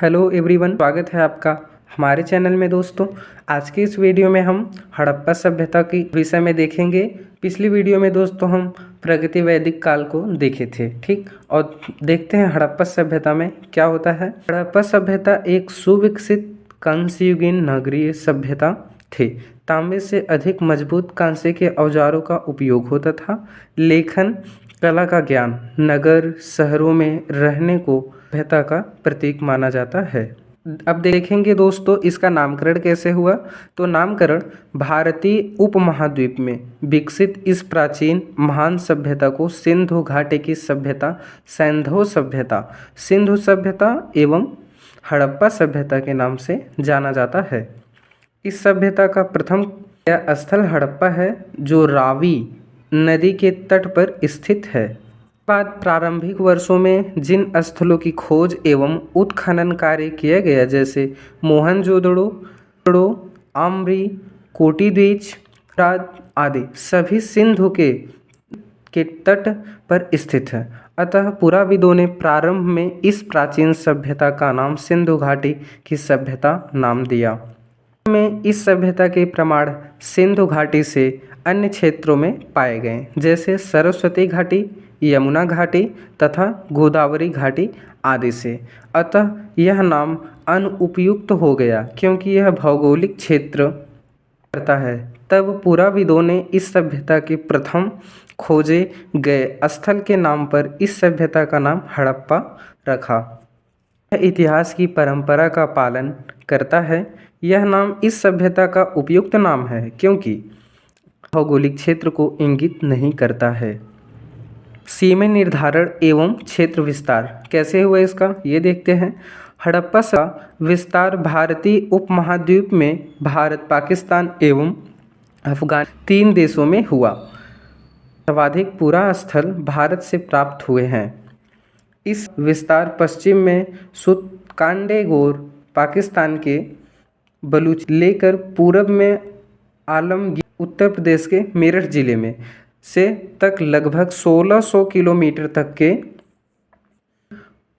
Hello everyone, स्वागत है आपका हमारे चैनल में। दोस्तों, आज की इस वीडियो में हम हड़प्पा सभ्यता की विषय में देखेंगे। पिछली वीडियो में दोस्तों हम प्रगति वैदिक काल को देखे थे, ठीक। और देखते हैं हड़प्पा सभ्यता में क्या होता है। हड़प्पा सभ्यता एक सुविकसित कांस्ययुगीन नगरीय सभ्यता थी। तांबे से अधिक मजबूत कांसे के औजारों का उपयोग होता था। लेखन कला का ज्ञान नगर शहरों में रहने को सभ्यता का प्रतीक माना जाता है। अब देखेंगे दोस्तों इसका नामकरण कैसे हुआ। तो नामकरण भारतीय उपमहाद्वीप में विकसित इस प्राचीन महान सभ्यता को सिंधु घाटी की सभ्यता, सिंधु सभ्यता एवं हड़प्पा सभ्यता के नाम से जाना जाता है। इस सभ्यता का प्रथम स्थल हड़प्पा है, जो रावी नदी के तट पर स्थित है। बाद प्रारंभिक वर्षों में जिन स्थलों की खोज एवं उत्खनन कार्य किया गया, जैसे मोहनजोदड़ो, आम्री, कोटिद्वीच आदि, सभी सिंधु के तट पर स्थित है। अतः पुराविदों ने प्रारंभ में इस प्राचीन सभ्यता का नाम सिंधु घाटी की सभ्यता नाम दिया। में इस सभ्यता के प्रमाण सिंधु घाटी से अन्य क्षेत्रों में पाए गए, जैसे सरस्वती घाटी, यमुना घाटी तथा गोदावरी घाटी आदि से। अतः यह नाम अनुपयुक्त हो गया क्योंकि यह भौगोलिक क्षेत्र करता है। तब पुराविदों ने इस सभ्यता के प्रथम खोजे गए स्थल के नाम पर इस सभ्यता का नाम हड़प्पा रखा। यह इतिहास की परंपरा का पालन करता है। यह नाम इस सभ्यता का उपयुक्त नाम है क्योंकि भौगोलिक क्षेत्र को इंगित नहीं करता है। सीमा निर्धारण एवं क्षेत्र विस्तार कैसे हुआ इसका ये देखते हैं। हड़प्पा का विस्तार भारतीय उपमहाद्वीप में भारत, पाकिस्तान एवं अफगान 3 देशों में हुआ। सर्वाधिक पुरा स्थल भारत से प्राप्त हुए हैं। इस विस्तार पश्चिम में सुतकांडेगोर पाकिस्तान के बलूच लेकर पूरब में आलमगीर उत्तर प्रदेश के मेरठ जिले में से तक लगभग 1600 किलोमीटर तक के,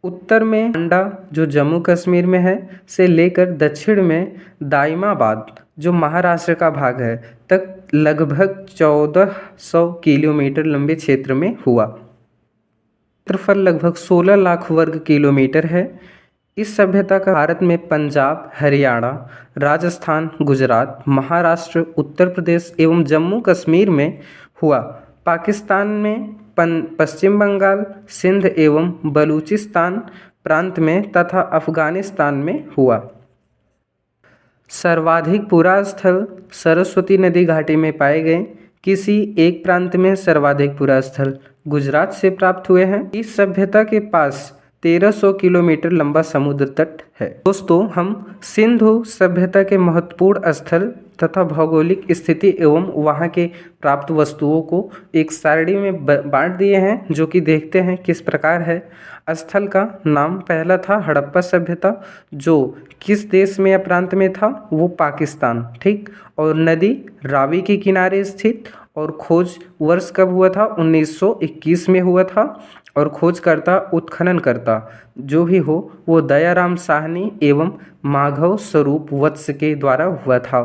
उत्तर में अंडा जो जम्मू कश्मीर में है से लेकर दक्षिण में दाइमाबाद जो महाराष्ट्र का भाग है तक लगभग 1400 किलोमीटर लंबे क्षेत्र में हुआ। क्षेत्रफल लगभग 16 लाख वर्ग किलोमीटर है। इस सभ्यता का भारत में पंजाब, हरियाणा, राजस्थान, गुजरात, महाराष्ट्र, उत्तर प्रदेश एवं जम्मू कश्मीर में हुआ। पाकिस्तान में पश्चिम बंगाल, सिंध एवं बलूचिस्तान प्रांत में तथा अफगानिस्तान में हुआ। सर्वाधिक पुरा स्थल सरस्वती नदी घाटी में पाए गए। किसी एक प्रांत में सर्वाधिक पुरा स्थल गुजरात से प्राप्त हुए हैं। इस सभ्यता के पास 1300 किलोमीटर लंबा समुद्र तट है। दोस्तों, हम सिंधु सभ्यता के महत्वपूर्ण स्थल तथा भौगोलिक स्थिति एवं वहाँ के प्राप्त वस्तुओं को एक सारणी में बांट दिए हैं, जो कि देखते हैं किस प्रकार है। स्थल का नाम पहला था हड़प्पा सभ्यता, जो किस देश में या प्रांत में था, वो पाकिस्तान, ठीक। और नदी रावी के किनारे स्थित। और खोज वर्ष कब हुआ था? 1921 में हुआ था। और खोजकर्ता उत्खननकर्ता जो भी हो वो दयाराम साहनी एवं माधव स्वरूप वत्स के द्वारा हुआ था।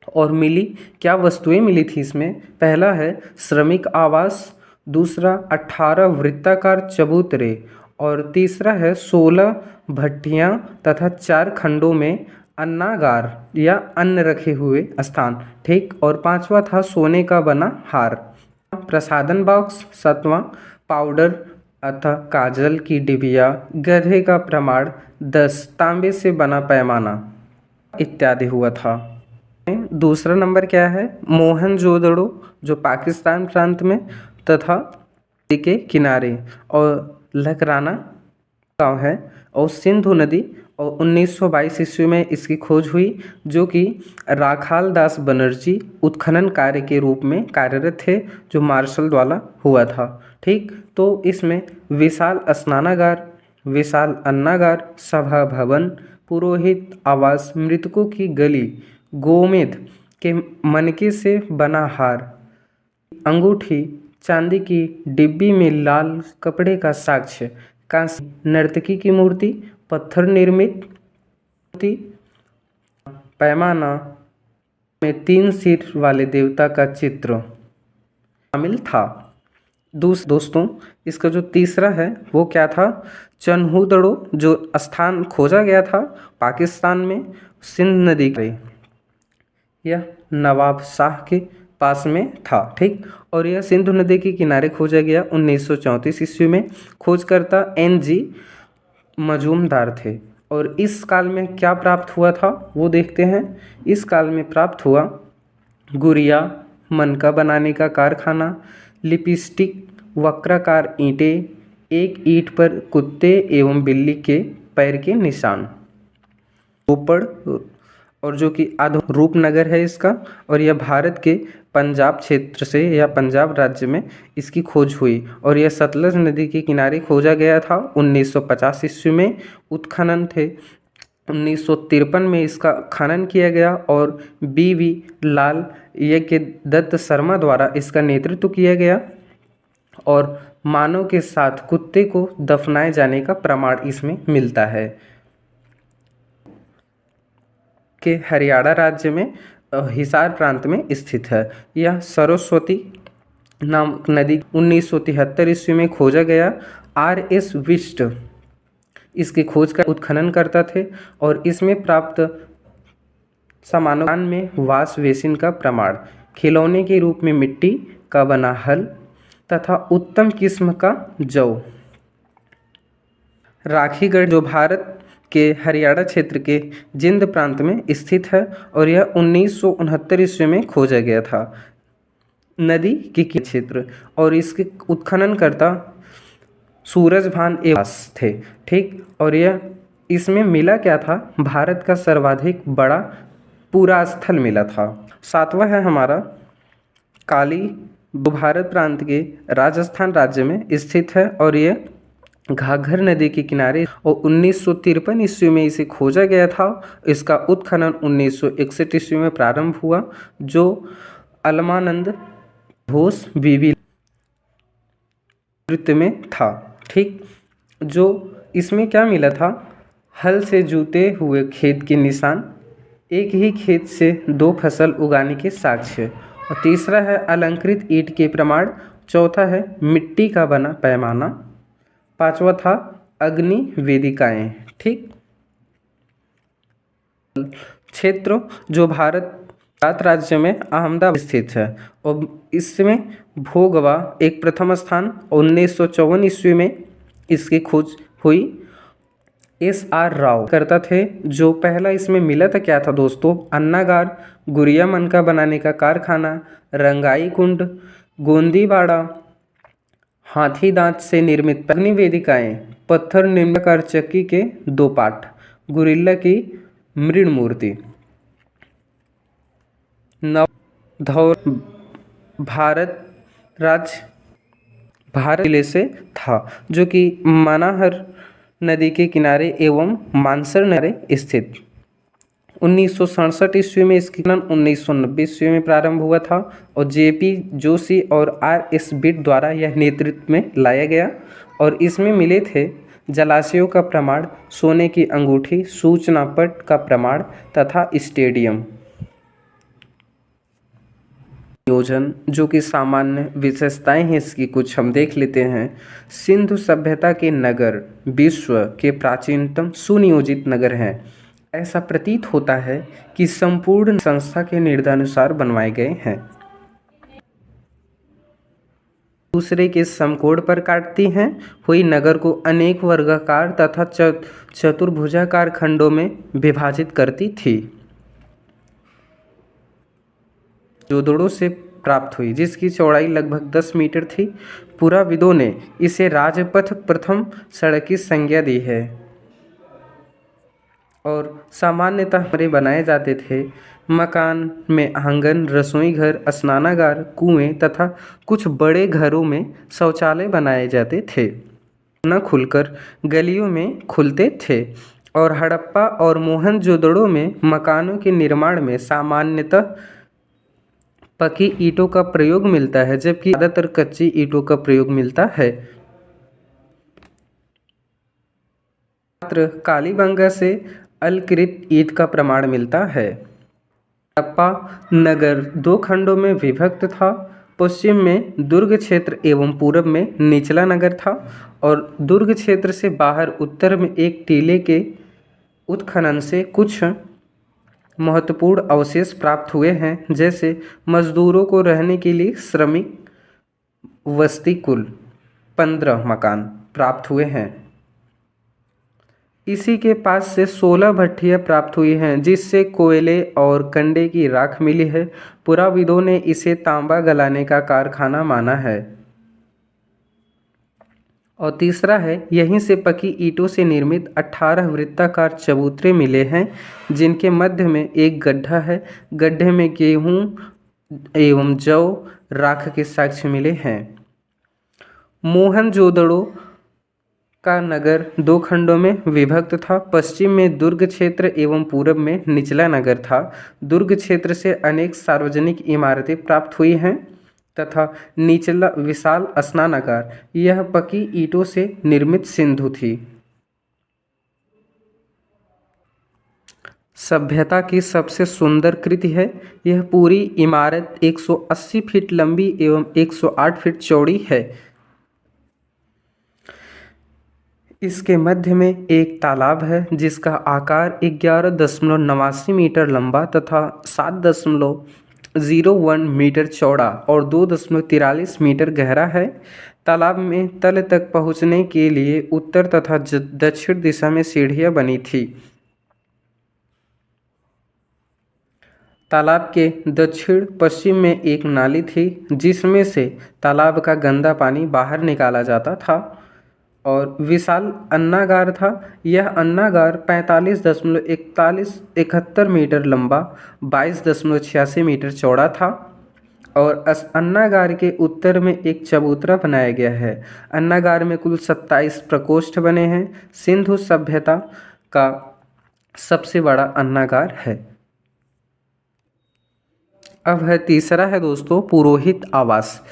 और मिली क्या वस्तुएं मिली थी इसमें? पहला है श्रमिक आवास, दूसरा 18 वृत्ताकार चबूतरे, और तीसरा है 16 भट्टियां तथा 4 खंडों में अन्नागार या अन्न रखे हुए स्थान, ठीक। और 5वां था सोने का बना हार, प्रसादन बॉक्स। 7वां पाउडर अथवा काजल की डिबिया, गधे का प्रमाण 10, तांबे से बना पैमाना इत्यादि हुआ था। दूसरा नंबर क्या है? मोहनजोदड़ो, जो पाकिस्तान प्रांत में तथा के किनारे, और लकराना गांव है, और सिंधु नदी। और 1922 ईस्वी में इसकी खोज हुई, जो कि राखाल दास बनर्जी उत्खनन कार्य के रूप में कार्यरत थे, जो मार्शल द्वारा हुआ था, ठीक। तो इसमें विशाल स्नानागार, विशाल अन्नागार, सभा भवन, पुरोहित आवास, मृतकों की गली, गोमेद के मनके से बना हार, अंगूठी, चांदी की डिब्बी में लाल कपड़े का साक्ष्य, कांस्य नर्तकी की मूर्ति, पत्थर निर्मित मूर्ति, पैमाना में 3 सिर वाले देवता का चित्र शामिल था। दोस्तों, इसका जो तीसरा है वो क्या था? चन्हूदड़ो, जो स्थान खोजा गया था पाकिस्तान में सिंध नदी के, यह नवाब शाह के पास में था। ठीक, और यह सिंधु नदी के किनारे खोजा गया 1934 ईस्वी में। खोजकर्ता NG मजूमदार थे। और इस काल में क्या प्राप्त हुआ था वो देखते हैं। इस काल में प्राप्त हुआ गुड़िया, मनका बनाने का कारखाना, लिपस्टिक, वक्राकार ईंटें, एक ईंट पर कुत्ते एवं बिल्ली के पैर के निशान, रोपड़, और जो कि रूपनगर है इसका, और यह भारत के पंजाब क्षेत्र से या पंजाब राज्य में इसकी खोज हुई। और यह सतलज नदी के किनारे खोजा गया था 1950 ईस्वी में। उत्खनन थे 1953 में इसका खनन किया गया और BV लाल यज्ञ दत्त शर्मा द्वारा इसका नेतृत्व किया गया। और मानव के साथ कुत्ते को दफनाए जाने का प्रमाण इसमें मिलता है। के हरियाणा राज्य में हिसार प्रांत में स्थित है। यह सरस्वती नामक नदी 1973 ईस्वी में खोजा गया। RS विष्ट इसकी खोज का उत्खनन करता थे और इसमें प्राप्त सामानों में वाश बेसिन का प्रमाण, खिलौने के रूप में मिट्टी का बना हल तथा उत्तम किस्म का जौ। राखीगढ़ जो भारत के हरियाणा क्षेत्र के जिंद प्रांत में स्थित है और यह 1969 ईस्वी में खोजा गया था। नदी के क्षेत्र और इसके उत्खननकर्ता सूरजभान एवास थे। ठीक, और यह इसमें मिला क्या था? भारत का सर्वाधिक बड़ा पूरा स्थल मिला था। सातवां है हमारा काली, भारत प्रांत के राजस्थान राज्य में स्थित है और यह घाघर नदी के किनारे और 1953 ईस्वी में इसे खोजा गया था। इसका उत्खनन 1961 ईस्वी में प्रारंभ हुआ, जो अलमानंद घोष बीवी नृत्य में था। ठीक, जो इसमें क्या मिला था? हल से जूते हुए खेत के निशान, एक ही खेत से 2 फसल उगाने के साक्ष्य, और तीसरा है अलंकृत ईंट के प्रमाण, चौथा है मिट्टी का बना पैमाना, पांचवा था अग्नि वेदिकाएं। ठीक, क्षेत्र जो भारत राज्य में अहमदाबाद स्थित है और इसमें भोगवा एक प्रथम स्थान। 1954 ईस्वी में इसकी खोज हुई। SR राव करता थे। जो पहला इसमें मिला था क्या था दोस्तों? अन्नागार, गुड़िया मनका बनाने का कारखाना, रंगाई कुंड, गोंदीबाड़ा, हाथी दांत से निर्मित अग्नि वेदिकाएं, पत्थर निम्नाकार चक्की के 2 पाठ, गुरिल्ला की मृण मूर्ति। नवधौर भारत जिले से था, जो कि मनाहर नदी के किनारे एवं मानसर नदी स्थित। 1967 ईस्वी में इसकी खनन 1990 ईस्वी में प्रारंभ हुआ था और JP जोशी और RS बिट द्वारा यह नेतृत्व में लाया गया और इसमें मिले थे जलाशयों का प्रमाण, सोने की अंगूठी, सूचना पट का प्रमाण तथा स्टेडियम। नियोजन जो कि सामान्य विशेषताएं हैं इसकी कुछ हम देख लेते हैं। सिंधु सभ्यता के नगर विश्व के प्राचीनतम सुनियोजित नगर हैं। ऐसा प्रतीत होता है कि संपूर्ण संस्था के निर्देशानुसार बनवाए गए हैं। दूसरे के समकोण पर काटती हैं हुई नगर को अनेक वर्गाकार तथा चतुर्भुजाकार खंडों में विभाजित करती थी। जोदड़ों से प्राप्त हुई, जिसकी चौड़ाई लगभग 10 मीटर थी। पुराविदों ने इसे राजपथ प्रथम सड़क की संज्ञा दी है और सामान्यतः कमरे बनाए जाते थे। मकान में आंगन, रसोई घर, स्नानागार, कुएं तथा कुछ बड़े घरों में शौचालय बनाए जाते थे। न खुलकर गलियों में खुलते थे और हड़प्पा और मोहनजोदड़ो में मकानों के निर्माण में सामान्यतः पकी ईंटों का प्रयोग मिलता है, जबकि ज़्यादातर कच्ची ईंटों का प्रयोग मिलता है। मात्र कालीबंगा से अलकृत ईंट का प्रमाण मिलता है। हड़प्पा नगर 2 खंडों में विभक्त था। पश्चिम में दुर्ग क्षेत्र एवं पूर्व में निचला नगर था और दुर्ग क्षेत्र से बाहर उत्तर में एक टीले के उत्खनन से कुछ महत्वपूर्ण अवशेष प्राप्त हुए हैं, जैसे मजदूरों को रहने के लिए श्रमिक वसति कुल 15 मकान प्राप्त हुए हैं। इसी के पास से 16 भट्टियां प्राप्त हुई हैं, जिससे कोयले और कंडे की राख मिली है। पुराविदों ने इसे तांबा गलाने का कारखाना माना है। और तीसरा है, यहीं से पकी ईंटों से निर्मित 18 वृत्ताकार चबूतरे मिले हैं, जिनके मध्य में एक गड्ढा है। गड्ढे में गेहूं एवं जौ राख के साक्ष्य मिले हैं। मोहनजोदड़ो का नगर 2 खंडों में विभक्त था। पश्चिम में दुर्ग क्षेत्र एवं पूर्व में निचला नगर था। दुर्ग क्षेत्र से अनेक सार्वजनिक इमारतें प्राप्त हुई हैं तथा निचला विशाल स्नानागार, यह पकी ईंटों से निर्मित सिंधु थी। सभ्यता की सबसे सुंदर कृति है। यह पूरी इमारत 180 फीट लंबी एवं 108 फीट चौड़ी है। इसके मध्य में एक तालाब है, जिसका आकार 11.89 मीटर लंबा तथा 7.01 मीटर चौड़ा और 2.43 मीटर गहरा है। तालाब में तल तक पहुंचने के लिए उत्तर तथा दक्षिण दिशा में सीढ़ियां बनी थी। तालाब के दक्षिण पश्चिम में एक नाली थी, जिसमें से तालाब का गंदा पानी बाहर निकाला जाता था और विशाल अन्नागार था। यह अन्नागार 45.71 मीटर लंबा, 22.86 मीटर चौड़ा था और इस अन्नागार के उत्तर में एक चबूतरा बनाया गया है। अन्नागार में कुल 27 प्रकोष्ठ बने हैं। सिंधु सभ्यता का सबसे बड़ा अन्नागार है। अब है तीसरा है दोस्तों, पुरोहित आवास।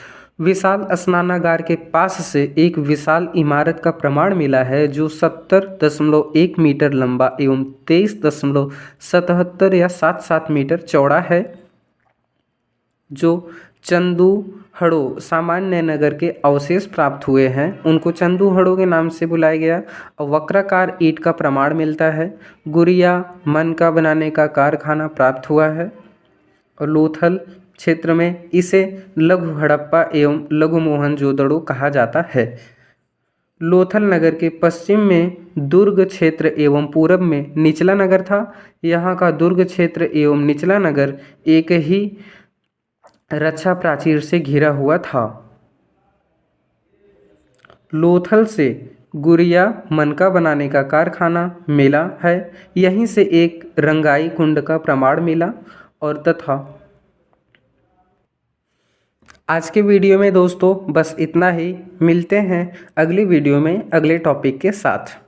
विशाल स्नानागार के पास से एक विशाल इमारत का प्रमाण मिला है, जो 70.1 मीटर लंबा एवं 23.77 या 77 मीटर चौड़ा है, जो चंदूहड़ो सामान्य नगर के अवशेष प्राप्त हुए हैं। उनको चंदूहड़ो के नाम से बुलाया गया। वक्राकार ईंट का प्रमाण मिलता है। गुड़िया मनका बनाने का कारखाना प्राप्त हुआ है और लोथल क्षेत्र में इसे लघु हड़प्पा एवं लघु मोहनजोदड़ो कहा जाता है। लोथल नगर के पश्चिम में दुर्ग क्षेत्र एवं पूर्व में निचला नगर था। यहाँ का दुर्ग क्षेत्र एवं निचला नगर एक ही रक्षा प्राचीर से घिरा हुआ था। लोथल से गुड़िया मनका बनाने का कारखाना मिला है। यहीं से एक रंगाई कुंड का प्रमाण मिला और तथा आज के वीडियो में दोस्तों बस इतना ही। मिलते हैं अगली वीडियो में अगले टॉपिक के साथ।